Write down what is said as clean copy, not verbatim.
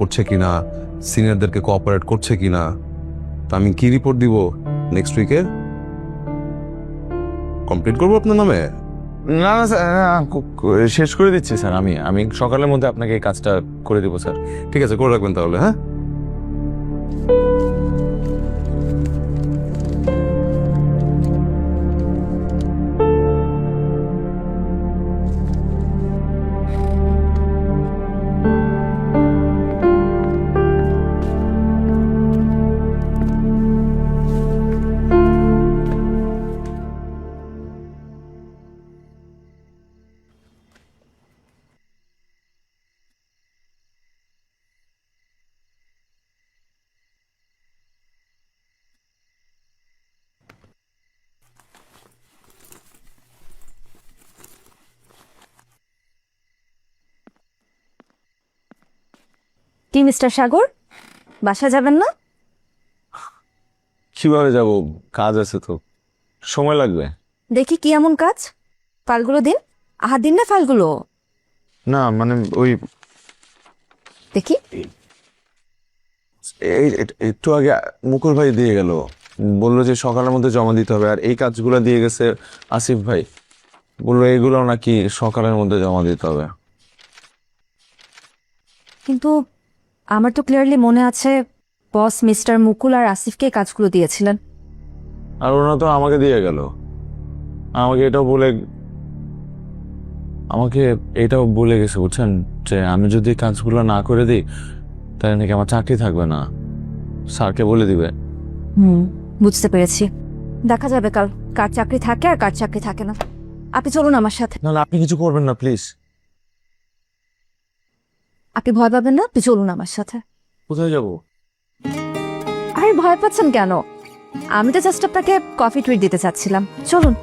করছে কিনা, সিনিয়রদেরকে কোঅপারেট করছে কিনা। তা আমি কি রিপোর্ট দিব নেক্সট উইকে? কমপ্লিট করবো আপনার নামে? না না স্যার, শেষ করে দিচ্ছি স্যার। আমি আমি সকালের মধ্যে আপনাকে এই কাজটা করে দেবো স্যার। ঠিক আছে, করে রাখবেন তাহলে। হ্যাঁ, কি মিস্টার সাগর, বাসা যাবেন না? কিভাবে যাব? কাজ আছে তো, সময় লাগবে। দেখি কি এমন কাজ, ফাইলগুলো দিন। দিন না ফাইলগুলো না মানে ওই দেখি। একটু আগে মুকুল ভাই দিয়ে গেল, বললো যে সকালের মধ্যে জমা দিতে হবে। আর এই কাজগুলো দিয়ে গেছে আসিফ ভাই, বললো এগুলো নাকি সকালের মধ্যে জমা দিতে হবে। কিন্তু আমার তো ক্লিয়ারলি মনে আছে বস মিস্টার মুকুল আর আসিফকে কাজগুলো দিয়েছিলেন। আর ওরা তো আমাকে দিয়ে গেল, আমাকে এটাও বলে গেছে বুঝছেন, যে আমি যদি কাজগুলো না করে দিই তাহলে নাকি আমার চাকরি থাকবে না। স্যারকে বলে দিবে। বুঝতে পেরেছি। দেখা যাবে কাল কার চাকরি থাকে আর কার চাকরি থাকে না। আপনি চলুন আমার সাথে। নাহলে আপনি কিছু করবেন না প্লিজ। আপনি ভয় পাবেন না, আপনি চলুন আমার সাথে। কোথায় যাব? আরে ভয় পাচ্ছেন কেন? আমি তো জাস্ট আপনাকে কফি ট্রিট দিতে চাচ্ছিলাম, চলুন।